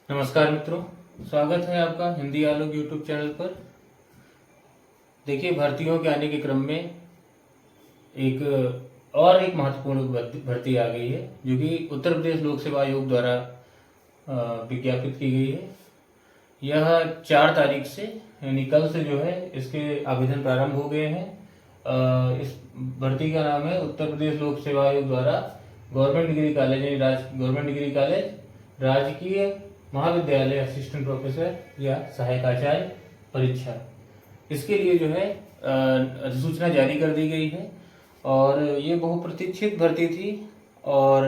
नमस्कार मित्रों, स्वागत है आपका हिंदी आलोक यूट्यूब चैनल पर। देखिए, भर्तियों के आने के क्रम में एक एक महत्वपूर्ण भर्ती आ गई है जो कि उत्तर प्रदेश लोक सेवा आयोग द्वारा विज्ञापित की गई है। यह 4 तारीख से यानी कल से जो है इसके आवेदन प्रारंभ हो गए हैं। इस भर्ती का नाम है उत्तर प्रदेश लोक सेवा आयोग द्वारा गवर्नमेंट डिग्री कॉलेज यानी गवर्नमेंट डिग्री कॉलेज राजकीय महाविद्यालय असिस्टेंट प्रोफेसर या सहायक आचार्य परीक्षा। इसके लिए जो है अधिसूचना जारी कर दी गई है और ये बहुप्रतीक्षित भर्ती थी। और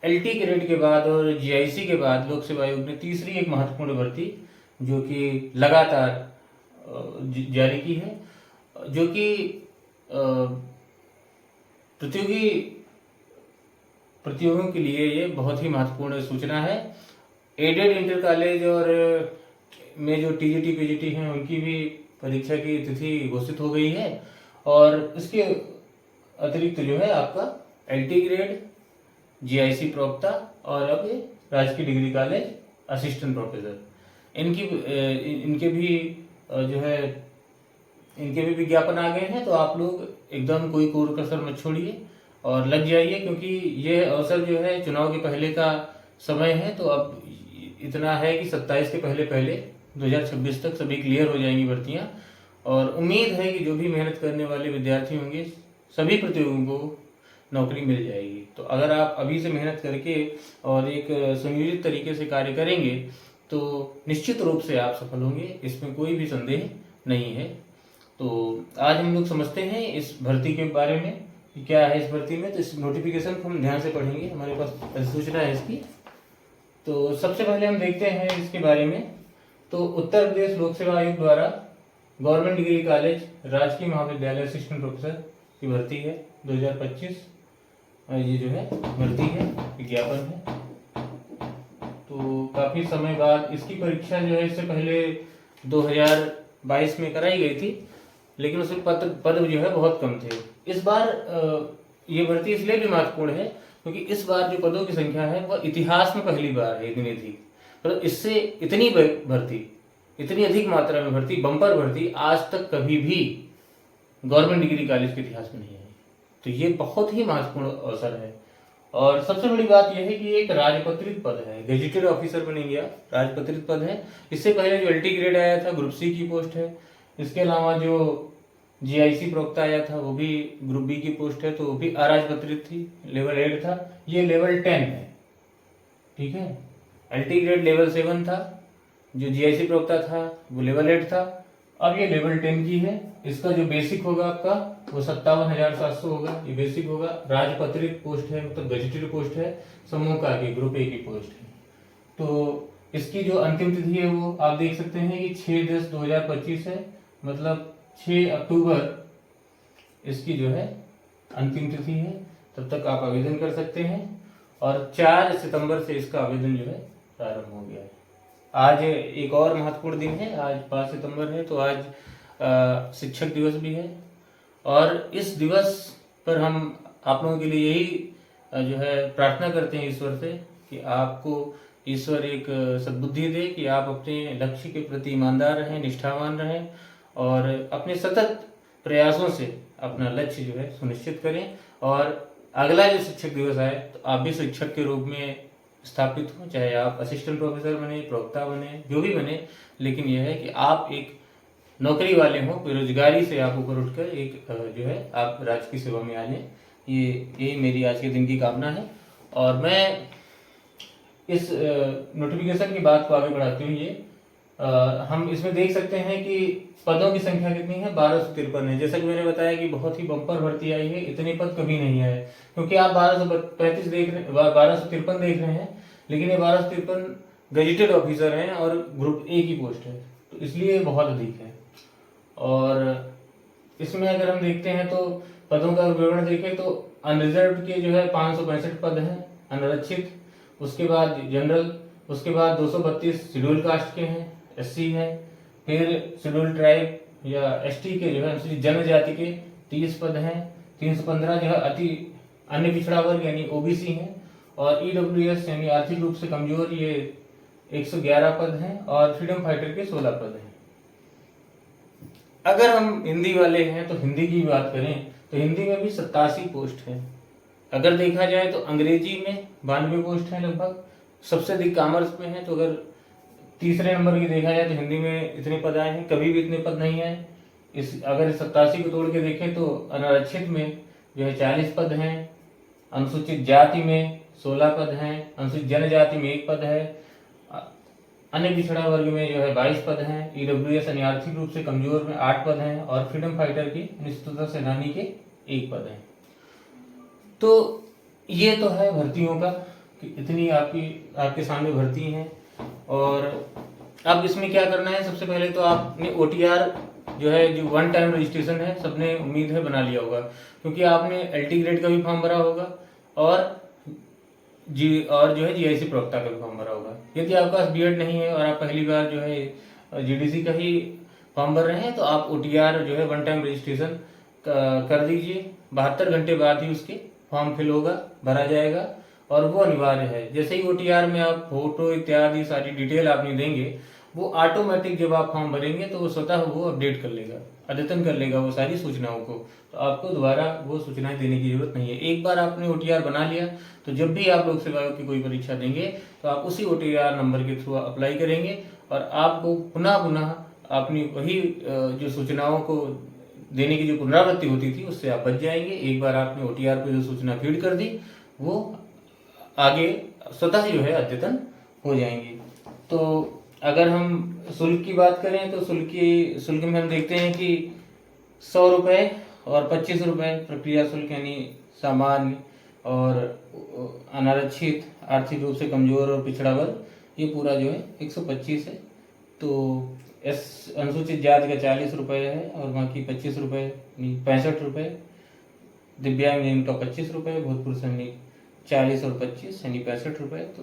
एलटी ग्रेड के बाद और जीआईसी के बाद लोक सेवा आयोग ने तीसरी एक महत्वपूर्ण भर्ती जो कि लगातार जारी की है, जो कि प्रतियोगियों के लिए ये बहुत ही महत्वपूर्ण सूचना है। एडेड इंटर कॉलेज और में जो टीजीटी पीजीटी हैं उनकी भी परीक्षा की तिथि घोषित हो गई है और इसके अतिरिक्त जो है आपका एलटी ग्रेड, जीआईसी प्रवक्ता और अब ये राजकीय डिग्री कॉलेज असिस्टेंट प्रोफेसर इनके भी विज्ञापन आ गए हैं। तो आप लोग एकदम कोई कोर कसर मत छोड़िए और लग जाइए, क्योंकि ये अवसर जो है चुनाव के पहले का समय है। तो अब इतना है कि 27 के पहले 2026 तक सभी क्लियर हो जाएंगी भर्तियां और उम्मीद है कि जो भी मेहनत करने वाले विद्यार्थी होंगे सभी प्रतियोगियों को नौकरी मिल जाएगी। तो अगर आप अभी से मेहनत करके और एक सुनियोजित तरीके से कार्य करेंगे तो निश्चित रूप से आप सफल होंगे, इसमें कोई भी संदेह नहीं है। तो आज हम लोग समझते हैं इस भर्ती के बारे में कि क्या है इस भर्ती में। तो इस नोटिफिकेशन को हम ध्यान से पढ़ेंगे, हमारे पास अधिसूचना है इसकी। तो सबसे पहले हम देखते हैं इसके बारे में। तो उत्तर प्रदेश लोक सेवा आयोग द्वारा गवर्नमेंट डिग्री कॉलेज राजकीय महाविद्यालय असिस्टेंट प्रोफेसर की भर्ती है 2025। ये जो है भर्ती है, विज्ञापन है। तो काफी समय बाद इसकी परीक्षा जो है इससे पहले 2022 में कराई गई थी, लेकिन उसमें पद जो है बहुत कम थे। इस बार ये भर्ती इसलिए भी महत्वपूर्ण है क्योंकि इस बार जो पदों की संख्या है वह इतिहास में पहली बार है इतनी अधिक। तो इससे इतनी भर्ती, इतनी अधिक मात्रा में भर्ती, बम्पर भर्ती आज तक कभी भी गवर्नमेंट डिग्री कॉलेज के इतिहास में नहीं आई। तो ये बहुत ही महत्वपूर्ण अवसर है। और सबसे बड़ी बात यह है कि एक राजपत्रित पद है, गेजेटेड ऑफिसर बनेंगे आप, राजपत्रित पद है। इससे पहले जो एलटी ग्रेड आया था ग्रुप सी की पोस्ट है। इसके अलावा जो जीआईसी प्रवक्ता आया था वो भी ग्रुप बी की पोस्ट है, तो वो भी अराजपत्रित थी, लेवल 8 था। ये लेवल 10 है, ठीक है। एलटी ग्रेड लेवल 7 था, जो जीआईसी प्रवक्ता था वो लेवल 8 था। अब ये लेवल 10 की है। इसका जो बेसिक होगा आपका वो 57,700 होगा, ये बेसिक होगा। राजपत्रित पोस्ट है, मतलब गजेटेड पोस्ट है, समूह का की ग्रुप ए की पोस्ट है। तो इसकी जो अंतिम तिथि है वो आप देख सकते हैं कि 6/10/2025 है, मतलब 6 अक्टूबर इसकी जो है अंतिम तिथि है। तब तक आप आवेदन कर सकते हैं और 4 सितंबर से इसका आवेदन जो है प्रारंभ हो गया है। आज एक और महत्वपूर्ण दिन है, आज 5 सितंबर है, तो आज शिक्षक दिवस भी है। और इस दिवस पर हम आप लोगों के लिए यही जो है प्रार्थना करते हैं ईश्वर से कि आपको ईश्वर एक सद्बुद्धि दे कि आप अपने लक्ष्य के प्रति ईमानदार रहें, निष्ठावान रहें और अपने सतत प्रयासों से अपना लक्ष्य जो है सुनिश्चित करें। और अगला जो शिक्षक दिवस आए तो आप भी शिक्षक के रूप में स्थापित हो, चाहे आप असिस्टेंट प्रोफेसर बने, प्रवक्ता बने, जो भी बने, लेकिन यह है कि आप एक नौकरी वाले हो, बेरोजगारी से आप ऊपर उठकर एक जो है आप राज्य की सेवा में आ जाएं। ये मेरी आज के दिन की कामना है। और मैं इस नोटिफिकेशन की बात को आगे बढ़ाते हुए हम इसमें देख सकते हैं कि पदों की संख्या कितनी है, 1253 है। जैसा कि मैंने बताया कि बहुत ही बम्पर भर्ती आई है, इतने पद कभी नहीं आए, क्योंकि आप 1235 देख रहे, 1253 देख रहे हैं, लेकिन ये 1253 गजेटेड ऑफिसर हैं और ग्रुप ए की पोस्ट है, तो इसलिए बहुत अधिक है। और इसमें अगर हम देखते हैं तो पदों का विवरण देखें तो अनरिजर्व के जो है 565 पद हैं, अनारक्षित, उसके बाद जनरल, उसके बाद 232 शेड्यूल कास्ट के हैं, एससी है, फिर शेड्यूल ट्राइब या एसटी के जो है अनुसूचित जनजाति के 30 पद हैं, 315 जो है अति अन्य पिछड़ा वर्ग यानी ओबीसी हैं, और ईडब्ल्यूएस यानी आर्थिक रूप से कमजोर, ये 111 पद हैं और फ्रीडम फाइटर के 16 पद हैं। अगर हम हिंदी वाले हैं तो हिंदी की बात करें तो हिंदी में भी 87 पोस्ट है। अगर देखा जाए तो अंग्रेजी में 92 पोस्ट है लगभग, सबसे अधिक कॉमर्स में है। तो अगर तीसरे नंबर की देखा जाए तो हिंदी में इतने पद आए हैं, कभी भी इतने पद नहीं आए। अगर 87 को तोड़ के देखें तो अनारक्षित में जो है 40 पद हैं, अनुसूचित जाति में 16 पद हैं, अनुसूचित जनजाति में 1 पद है, अन्य पिछड़ा वर्ग में जो है 22 पद हैं, ईडब्ल्यूएस यानी आर्थिक रूप से कमजोर में 8 पद हैं और फ्रीडम फाइटर की निष्ठुरता सेनानी के 1 पद हैं। तो ये तो है भर्तियों का कि इतनी आपके सामने भर्ती हैं। और अब इसमें क्या करना है, सबसे पहले तो आपने ओटीआर जो है, जो 1 टाइम रजिस्ट्रेशन है, सबने उम्मीद है बना लिया होगा, क्योंकि आपने एलटी ग्रेड का भी फॉर्म भरा होगा और जो है जीआईसी प्रवक्ता का भी फॉर्म भरा होगा। यदि आपके पास बीएड नहीं है और आप पहली बार जो है जीडीसी का ही फॉर्म भर रहे हैं तो आप ओटीआर जो है 1 टाइम रजिस्ट्रेशन कर दीजिए। 72 घंटे बाद ही उसके फॉर्म फिल होगा, भरा जाएगा और वो अनिवार्य है। जैसे ही ओटीआर में आप फोटो इत्यादि सारी डिटेल आप नहीं देंगे, वो ऑटोमेटिक जब आप फॉर्म भरेंगे तो वो स्वतः वो अपडेट कर लेगा, अद्यतन कर लेगा वो सारी सूचनाओं को। तो आपको दोबारा वो सूचनाएं देने की जरूरत नहीं है। एक बार आपने ओटीआर बना लिया तो जब भी आप लोक सेवा की कोई परीक्षा देंगे तो आप उसी ओटीआर नंबर के थ्रू अप्लाई करेंगे और आपको पुनः अपनी वही जो सूचनाओं को देने की जो पुनरावृत्ति होती थी उससे आप बच जाएंगे। एक बार आपने ओटीआर पे जो सूचना फीड कर दी वो आगे स्वतः जो है अद्यतन हो जाएंगी। तो अगर हम शुल्क की बात करें तो शुल्क में हम देखते हैं कि 100 रुपये और 25 रुपये प्रक्रिया शुल्क यानी सामान्य और अनारक्षित, आर्थिक रूप से कमजोर और पिछड़ा वर्ग, ये पूरा जो है 125 है। तो अनुसूचित जाति का 40 रुपये है और बाकी 25 रुपये यानी 65 रुपये, दिव्यांग इनका 25 रुपये, भूतपूर्व सैनिक 40 और 25 यानी 65 रुपये। तो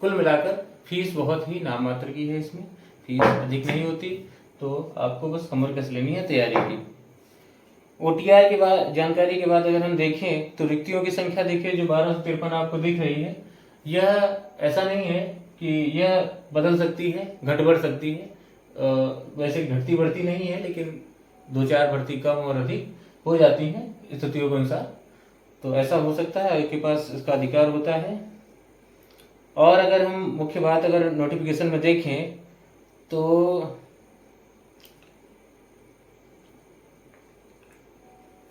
कुल मिलाकर फीस बहुत ही नाम मात्र की है, इसमें फीस अधिक नहीं होती। तो आपको बस कमर कस लेनी है तैयारी की। ओटीआर के बाद जानकारी के बाद अगर हम देखें तो रिक्तियों की संख्या देखिए जो 1253 आपको दिख रही है, यह ऐसा नहीं है कि यह बदल सकती है, घट बढ़ सकती है। वैसे घटती बढ़ती नहीं है, लेकिन 2-4 भर्ती कम और अधिक हो जाती हैं स्थितियों के अनुसार। तो ऐसा हो सकता है, आपके पास इसका अधिकार होता है। और अगर हम मुख्य बात अगर नोटिफिकेशन में देखें तो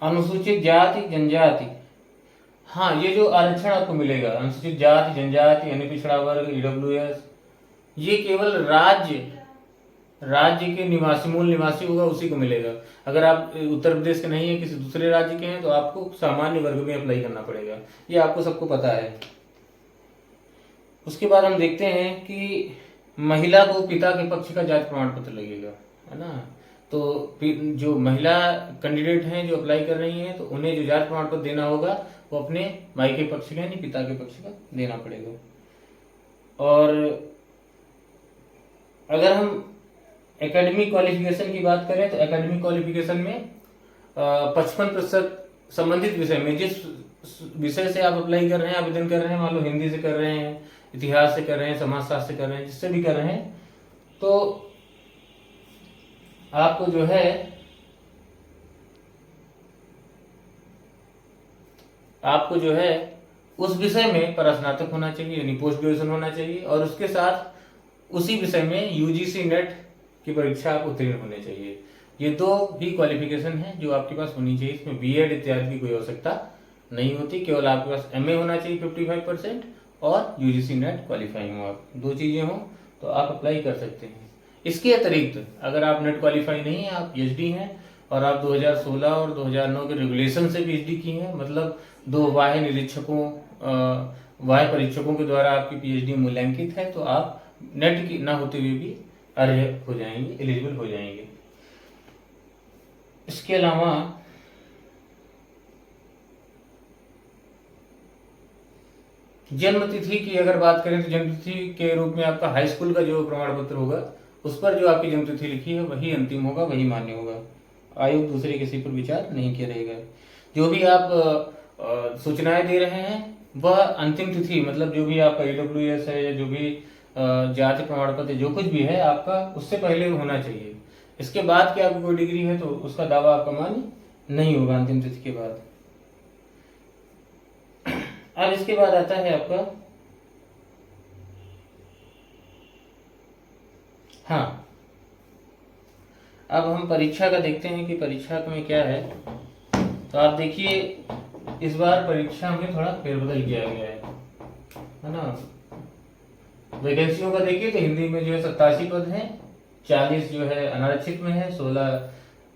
अनुसूचित जाति जनजाति, हाँ, ये जो आरक्षण आपको मिलेगा अनुसूचित जाति जनजाति यानी पिछड़ा वर्ग ईडब्ल्यूएस, ये केवल राज्य के मूल निवासी होगा उसी को मिलेगा। अगर आप उत्तर प्रदेश के नहीं है, किसी दूसरे राज्य के हैं, तो आपको सामान्य वर्ग में अप्लाई करना पड़ेगा। ये आपको सबको पता है। उसके बाद हम देखते हैं कि महिला को पिता के पक्ष का जाति प्रमाण पत्र लगेगा, है ना। तो जो महिला कैंडिडेट हैं जो अप्लाई कर रही हैं, तो उन्हें जो जाति प्रमाण पत्र देना होगा वो अपने माई के पक्ष का यानी पिता के पक्ष का देना पड़ेगा। और अगर हम एकेडमिक क्वालिफिकेशन की बात करें तो एकेडमिक क्वालिफिकेशन में 55% संबंधित विषय में, जिस विषय से आप अप्लाई कर रहे हैं, आवेदन कर रहे हैं, मान लो हिंदी से कर रहे हैं, इतिहास से कर रहे हैं, समाजशास्त्र से कर रहे हैं, जिससे भी कर रहे हैं, तो आपको जो है उस विषय में परास्नातक होना चाहिए यानी पोस्ट ग्रेजुएशन होना चाहिए और उसके साथ उसी विषय में यूजीसी नेट की परीक्षा आप उत्तीर्ण होने चाहिए। ये 2 ही क्वालिफिकेशन है जो आपके पास होनी चाहिए। इसमें बीएड इत्यादि की कोई आवश्यकता नहीं होती, केवल आपके पास एमए होना चाहिए 55% और यूजीसी नेट क्वालिफाइंग हो। आप 2 चीजें हो तो आप अप्लाई कर सकते हैं। इसके अतिरिक्त अगर आप नेट क्वालिफाई नहीं है, आप पीएचडी हैं और आप 2016 और 2009 के रेगुलेशन से पीएचडी की हैं, मतलब 2 वाह्य परीक्षकों के द्वारा आपकी पीएचडी मूल्यांकित है, तो आप नेट की ना होते हुए भी अर्ह हो जाएंगे, एलिजिबल हो जाएंगे। इसके अलावा जन्म तिथि की अगर बात करें तो जन्म तिथि के रूप में आपका हाई स्कूल का जो प्रमाण पत्र होगा उस पर जो आपकी जन्म तिथि लिखी है वही अंतिम होगा, वही मान्य होगा। आयोग दूसरे किसी पर विचार नहीं किया रहेगा। जो भी आप सूचनाएं दे रहे हैं वह अंतिम तिथि, मतलब जो भी आपका ईडब्ल्यूएस है या जो भी जाति प्रमाण पत्र जो कुछ भी है आपका उससे पहले होना चाहिए। इसके बाद की आपकी कोई डिग्री है तो उसका दावा आपका मान्य नहीं होगा अंतिम तिथि के बाद। अब इसके बाद आता है आपका, हाँ, अब हम परीक्षा का देखते हैं कि परीक्षा में क्या है। तो आप देखिए इस बार परीक्षा में थोड़ा फेरबदल किया गया है ना। वैकेंसियों का देखिए तो हिंदी में जो है 87 पद हैं, 40 जो है अनारक्षित में है, 16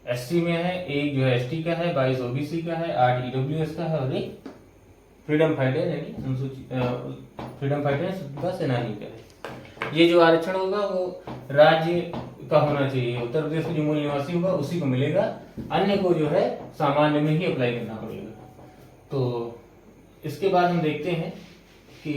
एससी में है, एक जो है एसटी का है, 22 ओबीसी का है, 8 ईडब्ल्यूएस का है और एक फ्रीडम फाइटर यानी फ्रीडम फाइटर स्वतंत्रता सेनानी का है। ये जो आरक्षण होगा वो राज्य का होना चाहिए, उत्तर प्रदेश में जो मूल निवासी होगा उसी को मिलेगा, अन्य को जो है सामान्य में ही अप्लाई करना पड़ेगा। तो इसके बाद हम देखते हैं कि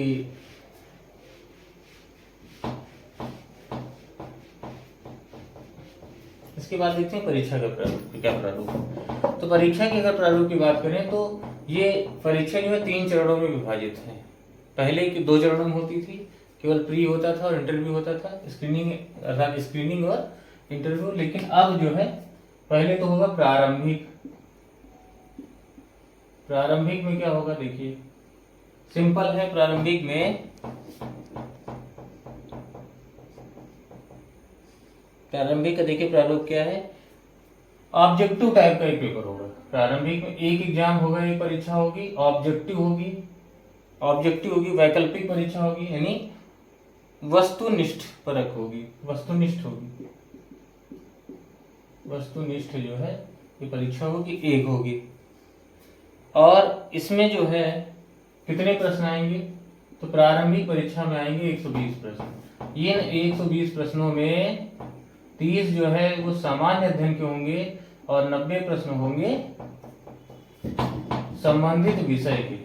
इसके बाद देखते हैं परीक्षा का प्रारूप क्या प्रारूप। तो परीक्षा के अगर प्रारूप की बात करें तो ये परीक्षा जो है 3 चरणों में विभाजित है। पहले की 2 चरणों में होती थी, केवल प्री होता था और इंटरव्यू होता था, स्क्रीनिंग अर्थात स्क्रीनिंग और इंटरव्यू। लेकिन अब जो है पहले तो होगा प्रारंभिक। प्रारंभिक में क्या होगा देखिए, सिंपल है। प्रारंभिक में का देखिए प्रारूप क्या है, ऑब्जेक्टिव टाइप का एक पेपर होगा। प्रारंभिक में एक एग्जाम होगा, एक परीक्षा होगी, ऑब्जेक्टिव होगी, वैकल्पिक परीक्षा होगी, यानी वस्तुनिष्ठ परख होगी, वस्तुनिष्ठ जो है ये परीक्षा होगी, एक होगी। और इसमें जो है कितने प्रश्न आएंगे, तो प्रारंभिक परीक्षा में आएंगे 120 प्रश्न। ये 120 प्रश्नों में 30 जो है वो सामान्य अध्ययन के होंगे और 90 प्रश्न होंगे संबंधित विषय।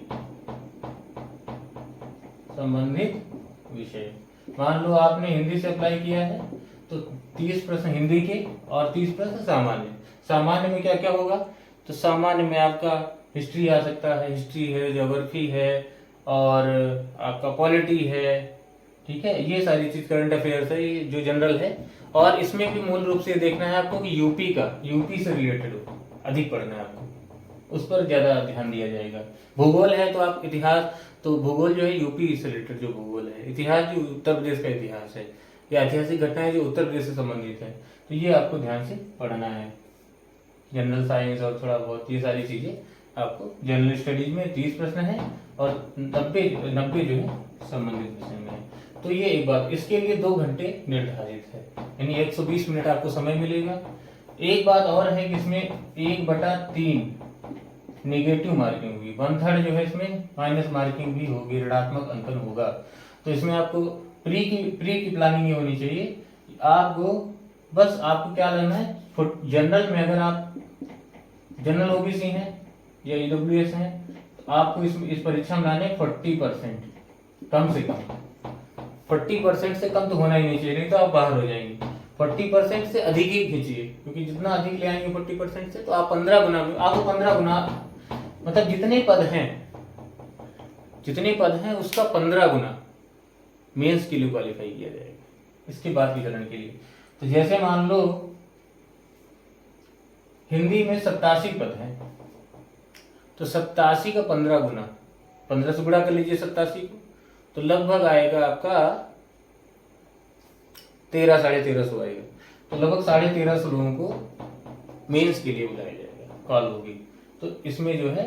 मान लो आपने हिंदी से अप्लाई किया है तो 30 प्रश्न हिंदी के और 30 प्रश्न सामान्य में क्या क्या होगा, तो सामान्य में आपका हिस्ट्री आ सकता है, हिस्ट्री है, ज्योग्राफी है और आपका पॉलिटी है, ठीक है, ये सारी चीज, करंट अफेयर्स है, ये जो जनरल है। और इसमें भी मूल रूप से देखना है आपको कि यूपी से रिलेटेड हो, अधिक पढ़ना है आपको, उस पर ज्यादा ध्यान दिया जाएगा। भूगोल है तो आप इतिहास, तो भूगोल जो है यूपी से रिलेटेड जो भूगोल है, इतिहास जो उत्तर प्रदेश का इतिहास है या ऐतिहासिक घटनाएं जो उत्तर प्रदेश से संबंधित है, तो ये आपको ध्यान से पढ़ना है। जनरल साइंस और थोड़ा बहुत ये सारी चीजें आपको, जनरल स्टडीज में 30 प्रश्न है और 90 जो है संबंधित विषय में है। तो ये एक बात, इसके लिए 2 घंटे निर्धारित है, यानी 120 मिनट आपको समय मिलेगा। एक बात और है कि इसमें 1/3 नेगेटिव मार्किंग होगी, 1/3 जो है इसमें माइनस मार्किंग भी होगी, ऋणात्मक अंकन होगा। तो इसमें आपको प्री की प्लानिंग ये होनी चाहिए, आपको बस आपको क्या लेना है, जनरल में अगर आप जनरल ओबीसी हैं या ईडब्ल्यूएस हैं तो आपको इस परीक्षा में लाने 40%, कम से कम 40% से कम तो होना ही नहीं चाहिए, नहीं तो आप बाहर हो जाएंगे। 40% से अधिक ही खींचिए, क्योंकि जितना अधिक ले आएंगे 40% से तो आप 15 गुना, आपको 15 गुना मतलब जितने पद हैं उसका 15 गुना मेंस के लिए क्वालिफाई किया जाएगा, इसके बाद के चरण के लिए। तो जैसे मान लो हिंदी में 87 पद हैं, तो 87 का 15 गुना, 15 से गुणा कर लीजिए 87 को, तो लगभग आएगा आपका 1300 आएगा। तो लगभग 1350 लोगों को मेंस के लिए बुलाया जाएगा, कॉल होगी। तो इसमें जो है,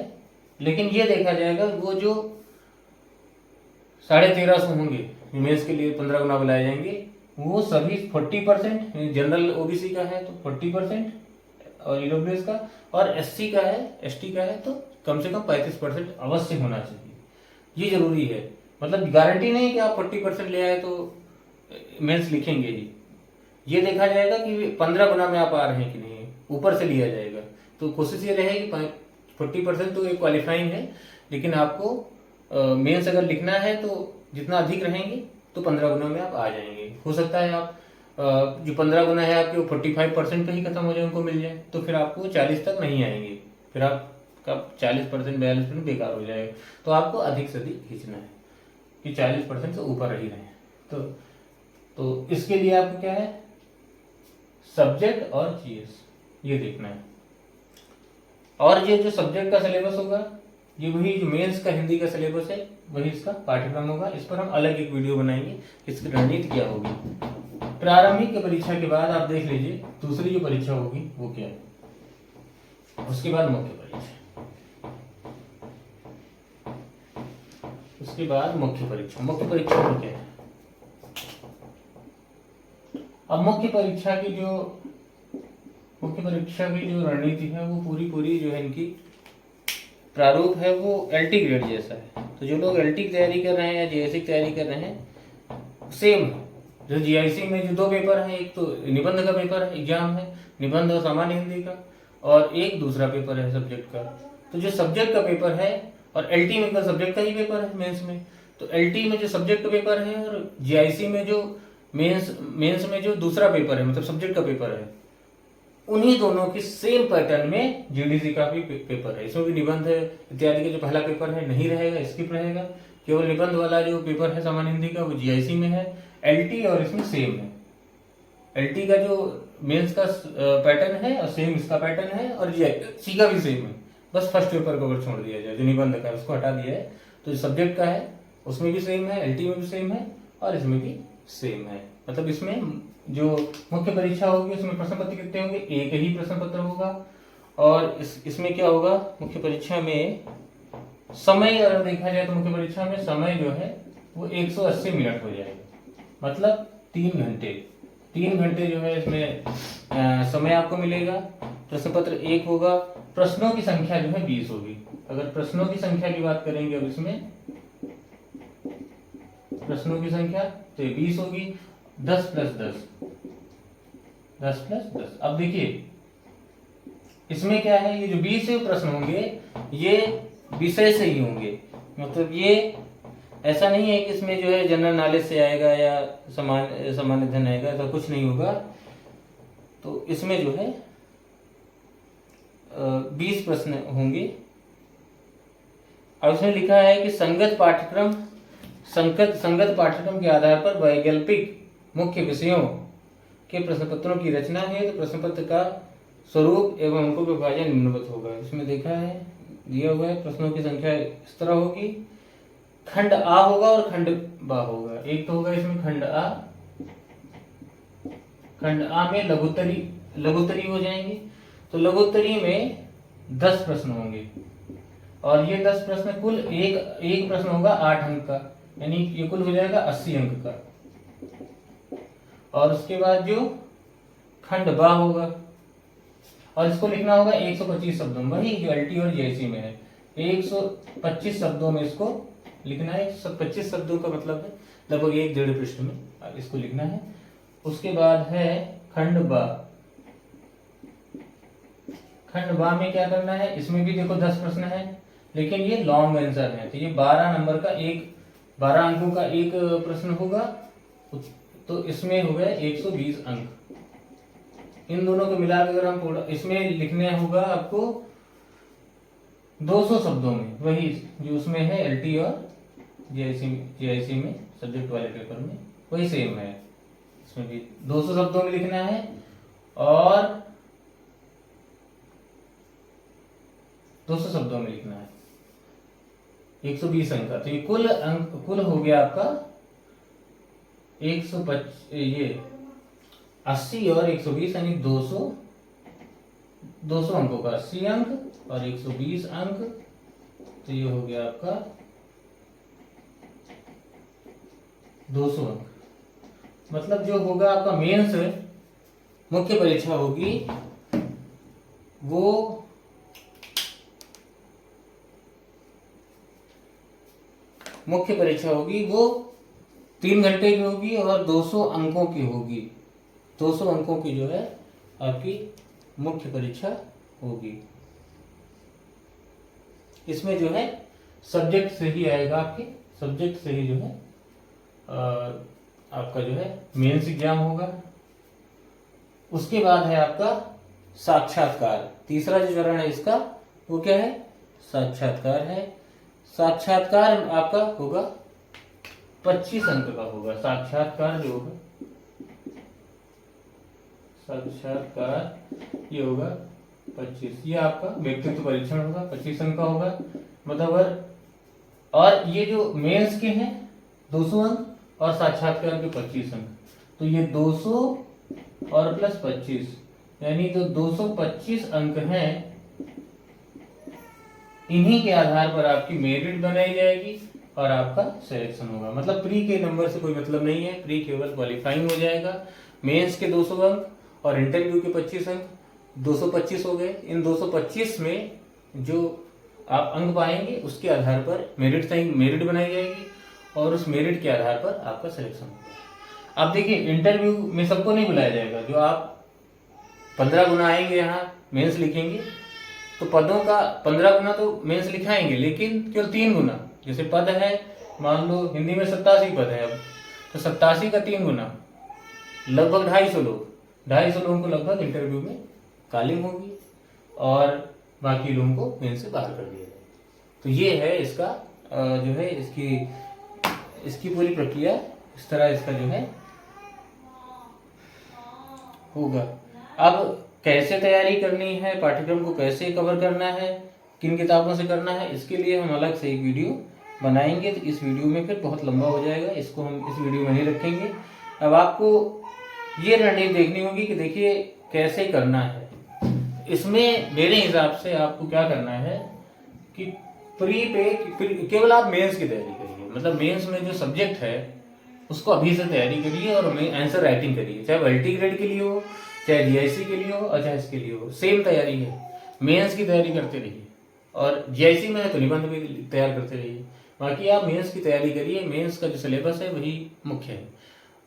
लेकिन ये देखा जाएगा वो जो 1350 होंगे मेंस के लिए 15 गुना बुलाए जाएंगे, वो सभी 40%, जनरल ओबीसी का है तो 40% और ईडब्ल्यूएस का, और एससी का है, एसटी का है तो कम से कम 35% अवश्य होना चाहिए। ये जरूरी है, मतलब गारंटी नहीं कि आप 40% ले आए तो मेंस लिखेंगे ही, ये देखा जाएगा कि 15 गुना में आप आ रहे हैं कि नहीं, ऊपर से लिया जाएगा। तो कोशिश ये रहेगी 40% तो एक क्वालिफाइंग है, लेकिन आपको मेंस अगर लिखना है तो जितना अधिक रहेंगे तो 15 गुना में आप आ जाएंगे। हो सकता है आप जो 15 गुना है आपके वो 45% पे ही खत्म हो जाए, उनको मिल जाए, तो फिर आपको 40 तक नहीं आएंगे, फिर आपका 40% 42% बेकार हो जाएगा। तो आपको अधिक से अधिक खींचना है कि 40% से ऊपर ही रहे। तो तो इसके लिए आपको क्या है, सब्जेक्ट और जीएस ये देखना है। और ये जो सब्जेक्ट का सिलेबस होगा, ये वही जो मेंस का हिंदी का सिलेबस है, वही इसका पाठ्यक्रम होगा। इस पर हम अलग एक वीडियो बनाएंगे, इसकी रणनीति क्या होगी। प्रारंभिक परीक्षा के बाद आप देख लीजिए दूसरी जो परीक्षा होगी वो क्या है, उसके बाद मुख्य परीक्षा, उसके बाद मुख्य परीक्षा। मुख्य परीक्षा में क्या है, अब मुख्य परीक्षा की जो रणनीति है वो पूरी जो है इनकी प्रारूप है वो एलटी ग्रेड जैसा है। तो जो लोग एलटी की तैयारी कर रहे हैं या जेएससी की तैयारी कर रहे हैं, सेम है। जो जीआईसी में जो 2 पेपर हैं, एक तो निबंध का पेपर है, एग्जाम है निबंध और सामान्य हिंदी का, और एक दूसरा पेपर है सब्जेक्ट का। तो जो सब्जेक्ट का पेपर है और एलटी में का सब्जेक्ट का ही पेपर है मेंस में, तो एलटी में जो सब्जेक्ट का पेपर है और जीआईसी में जो मेंस में जो दूसरा पेपर है मतलब सब्जेक्ट का पेपर है, उन्हीं दोनों की सेम पैटर्न में जीडीसी का भी पेपर है। इसमें भी निबंध इत्यादि का जो पहला पेपर है नहीं रहेगा, स्किप रहेगा। केवल निबंध वाला जो पेपर है सामान्य हिंदी का वो जीआईसी में है, एलटी और इसमें सेम है। एलटी का जो मेंस का पैटर्न है और सेम इसका पैटर्न है, और जीआईसी का भी सेम है, बस फर्स्ट पेपर को अगर छोड़ दिया जाए जो निबंध का उसको हटा दिया है। तो जो सब्जेक्ट का है उसमें भी सेम है, एलटी में भी सेम है और इसमें भी सेम है। मतलब इसमें जो मुख्य परीक्षा होगी उसमें प्रश्न पत्र कितने होंगे, एक ही प्रश्न पत्र होगा। और इसमें क्या होगा, मुख्य परीक्षा में समय अगर देखा जाए तो मुख्य परीक्षा में समय जो है वो 180 मिनट हो जाएगा, मतलब 3 घंटे जो है इसमें समय आपको मिलेगा। प्रश्न पत्र 1 होगा, प्रश्नों की संख्या जो है 20 होगी। अगर प्रश्नों की संख्या की बात करेंगे अब इसमें प्रश्नों की संख्या तो 20 होगी, 10 प्लस 10। अब देखिए इसमें क्या है, ये जो 20 प्रश्न होंगे ये विषय से ही होंगे। मतलब ये ऐसा नहीं है कि इसमें जो है जनरल नॉलेज से आएगा या सामान्य अध्ययन आएगा, ऐसा कुछ नहीं होगा। तो इसमें जो है 20 प्रश्न होंगे। अब इसमें लिखा है कि संगत पाठ्यक्रम के आधार पर वैकल्पिक मुख्य विषयों के प्रश्न पत्रों की रचना है। तो प्रश्न पत्र का स्वरूप एवं अंकों का विभाजन निम्नवत होगा। इसमें देखा है दिया हुआ है, प्रश्नों की संख्या इस तरह होगी, खंड आ होगा और खंड बा होगा। एक तो होगा इसमें खंड आ में लघुत्तरी हो जाएंगी। तो लघुत्तरी में 10 प्रश्न होंगे और ये 10 प्रश्न कुल एक प्रश्न होगा 8 अंक का, यानी ये कुल हो जाएगा 80 अंक का। और उसके बाद जो खंड बा होगा और इसको लिखना होगा 125 शब्दों में, वही जो एलटी और जेएससी में है 125 शब्दों में इसको लिखना है। 125 शब्दों का मतलब है लगभग 1-1.5 पृष्ठ में इसको लिखना है। उसके बाद है खंड बा। खंड बा में क्या करना है, इसमें भी देखो 10 प्रश्न है लेकिन ये लॉन्ग आंसर है। तो ये 12 अंकों का एक प्रश्न होगा, तो इसमें हो गए 120 अंक। इन दोनों को मिलाकर अगर हम इसमें लिखने होगा आपको 200 शब्दों में, वही जो उसमें है एलटी और जीआईसी में सब्जेक्ट वाले पेपर में वही सेम है। इसमें भी 200 शब्दों में लिखना है और 200 शब्दों में लिखना है 120 अंक का। तो ये कुल हो गया आपका 80 और 120 यानी 200 अंकों का 80 अंक और 120 अंक। तो ये हो गया आपका 200 अंक। मतलब जो होगा आपका मेंस मुख्य परीक्षा होगी वो मुख्य परीक्षा होगी वो 3 घंटे की होगी और 200 अंकों की होगी। 200 अंकों की जो है आपकी मुख्य परीक्षा होगी। इसमें जो है सब्जेक्ट से ही आएगा, आपके सब्जेक्ट से ही जो है आपका जो है मेंस एग्जाम होगा। उसके बाद है आपका साक्षात्कार। तीसरा जो चरण है इसका वो क्या है, साक्षात्कार है। साक्षात्कार आपका होगा 25 अंक का होगा। साक्षात्कार जो होगा साक्षात्कार ये होगा 25। ये आपका व्यक्तित्व परीक्षण होगा, 25 अंक का होगा मतलब। और ये जो मेंस के हैं 200 अंक और साक्षात्कार के 25 अंक, तो ये 200 और प्लस 25 यानी जो 225 अंक हैं, इन्हीं के आधार पर आपकी मेरिट बनाई जाएगी और आपका सिलेक्शन होगा। मतलब प्री के नंबर से कोई मतलब नहीं है, प्री केवल क्वालिफाइंग हो जाएगा। मेंस के 200 अंक और इंटरव्यू के 25 अंक, 225 हो गए। इन 225 में जो आप अंक पाएंगे उसके आधार पर मेरिट बनाई जाएगी और उस मेरिट के आधार पर आपका सिलेक्शन होगा। आप देखिए इंटरव्यू में सबको नहीं बुलाया जाएगा। जो आप 15 गुना आएंगे यहाँ मेंस लिखेंगे तो पदों का 15 गुना तो मेंस लिखाएंगे, लेकिन केवल 3 गुना। जैसे पद है, मान लो हिंदी में 87 पद है, अब तो 87 का 3 गुना लगभग 250 लोगों को लगभग इंटरव्यू में कॉलिंग होगी और बाकी लोगों को मेंस से बाहर कर दिया जाएगा। तो ये है इसका जो है इसकी पूरी प्रक्रिया, इस तरह इसका जो है होगा। अब कैसे तैयारी करनी है, पाठ्यक्रम को कैसे कवर करना है, किन किताबों से करना है, इसके लिए हम अलग से एक वीडियो बनाएंगे। तो इस वीडियो में फिर बहुत लंबा हो जाएगा, इसको हम इस वीडियो में नहीं रखेंगे। अब आपको ये रणनीति देखनी होगी कि देखिए कैसे करना है। इसमें मेरे हिसाब से आपको क्या करना है कि प्री पे केवल आप मेंस की तैयारी करिए। मतलब मेंस में जो सब्जेक्ट है उसको अभी से तैयारी करिए और आंसर राइटिंग करिए, चाहे वो LT ग्रेड के लिए हो, चाहे GIC के लिए हो और चाहे इसके लिए हो, सेम तैयारी है। मेंस की तैयारी करते रहिए और GIC में है तो निबंध भी तैयार करते रहिए। बाकी आप मेंस की तैयारी करिए। मेंस का जो सिलेबस है वही मुख्य है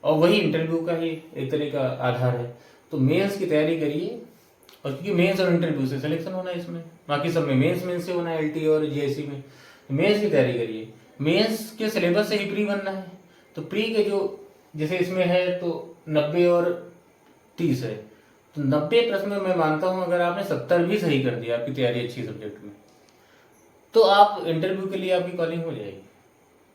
और वही इंटरव्यू का ही एक तरह का आधार है। तो मेंस की तैयारी करिए और क्योंकि मेंस और इंटरव्यू से सिलेक्शन होना है इसमें, बाकी सब में मेंस से होना है, LT और GIC में। मेंस की तैयारी करिए। मेंस के सिलेबस से ही प्री बनना है। तो प्री के जो जैसे इसमें है तो 90 और 30 है, तो 90 प्रश्न में मैं मानता हूं अगर आपने 70 भी सही कर दिया, आपकी तैयारी अच्छी सब्जेक्ट में, तो आप इंटरव्यू के लिए आपकी कॉलिंग हो जाएगी।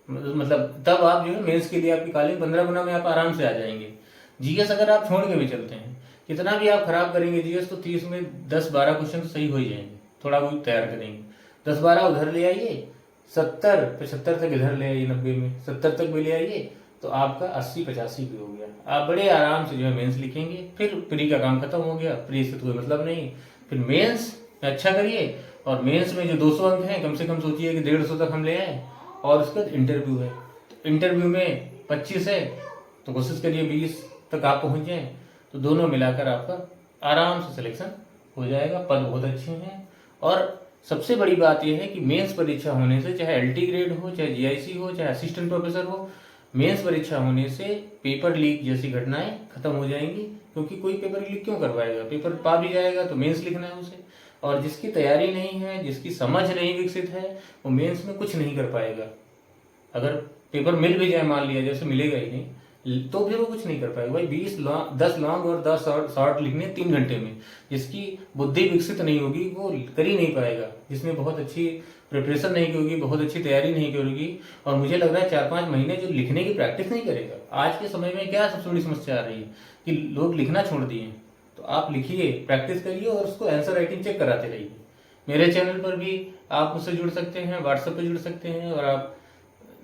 मतलब तब आप जो है मेंस के लिए आपकी कॉलिंग 15 गुना में आप आराम से आ जाएंगे। GS अगर आप छोड़ के भी चलते हैं, कितना भी आप खराब करेंगे GS, तो 30 में 10-12 क्वेश्चन तो सही हो ही जाएंगे। थोड़ा बहुत तैयार करेंगे, 10-12 उधर ले आइए, 70-75 तक इधर ले आइए, 90 में 70 तक भी ले आइए, तो आपका 80-85 भी हो गया। आप बड़े आराम से जो है मेंस लिखेंगे। फिर प्री का काम खत्म हो गया, प्री से तो कोई मतलब नहीं। फिर मेंस में अच्छा करिए और मेंस में जो 200 अंक हैं कम से कम सोचिए कि 150 तक हम ले आए। और उसके बाद इंटरव्यू है, इंटरव्यू में 25 है तो कोशिश करिए 20 तक आप पहुंच जाए। तो दोनों मिलाकर आपका आराम से सिलेक्शन हो जाएगा। पद बहुत अच्छे हैं और सबसे बड़ी बात यह है कि मेंस परीक्षा होने से, चाहे LT ग्रेड हो, चाहे GIC हो, चाहे असिस्टेंट प्रोफेसर हो, मेंस परीक्षा होने से पेपर लीक जैसी घटनाएं खत्म हो जाएंगी। क्योंकि कोई पेपर लीक क्यों करवाएगा, पेपर पा भी जाएगा तो मेंस लिखना है उसे। और जिसकी तैयारी नहीं है, जिसकी समझ नहीं विकसित है, वो मेंस में कुछ नहीं कर पाएगा। अगर पेपर मिल भी जाए, मान लिया जैसे मिलेगा ही नहीं, तो फिर वो कुछ नहीं कर पाएगा। भाई 10 लॉन्ग और 10 शॉर्ट लिखने 3 घंटे में, जिसकी बुद्धि विकसित नहीं होगी वो कर ही नहीं पाएगा। जिसने बहुत अच्छी प्रिपरेशन नहीं की होगी, बहुत अच्छी तैयारी नहीं की होगी, और मुझे लग रहा है 4-5 महीने जो लिखने की प्रैक्टिस नहीं करेगा। आज के समय में क्या सबसे बड़ी समस्या आ रही है कि लोग लिखना छोड़ दिए। तो आप लिखिए, प्रैक्टिस करिए और उसको आंसर राइटिंग चेक कराते रहिए। मेरे चैनल पर भी आप मुझसे जुड़ सकते हैं, व्हाट्सएप पर जुड़ सकते हैं और आप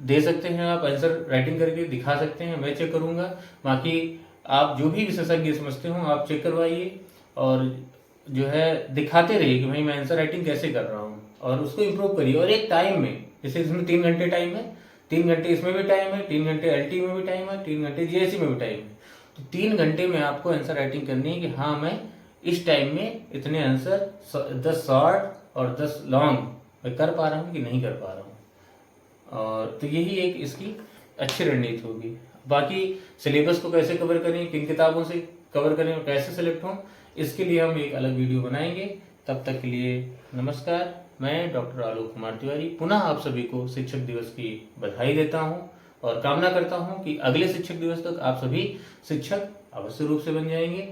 दे सकते हैं, आप आंसर राइटिंग करके दिखा सकते हैं, मैं चेक करूंगा। बाकी आप जो भी विशेषज्ञ समझते हो आप चेक करवाइए और जो है दिखाते रहिए कि भाई मैं आंसर राइटिंग कैसे कर रहा हूँ, और उसको इम्प्रूव करिए। और एक टाइम में, जैसे इसमें 3 घंटे टाइम है, 3 घंटे इसमें भी टाइम है, 3 घंटे LT में भी टाइम है, 3 घंटे GIC में भी टाइम है। तो 3 घंटे में आपको आंसर राइटिंग करनी है कि हाँ मैं इस टाइम में इतने आंसर 10 शॉर्ट और 10 लॉन्ग मैं कर पा रहा हूँ कि नहीं कर पा रहा हूँ। और तो यही एक इसकी अच्छी रणनीति होगी। बाकी सिलेबस को कैसे कवर करें, किन किताबों से कवर करें और कैसे सेलेक्ट हों, इसके लिए हम एक अलग वीडियो बनाएंगे। तब तक के लिए नमस्कार। मैं डॉक्टर आलोक कुमार तिवारी पुनः आप सभी को शिक्षक दिवस की बधाई देता हूं और कामना करता हूं कि अगले शिक्षक दिवस तक आप सभी शिक्षक अवश्य रूप से बन जाएंगे।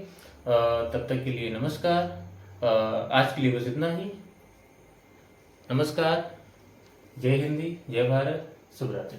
तब तक के लिए नमस्कार। आज के लिए बस इतना ही। नमस्कार, जय हिंदी, जय भारत, शुभ रात्रि।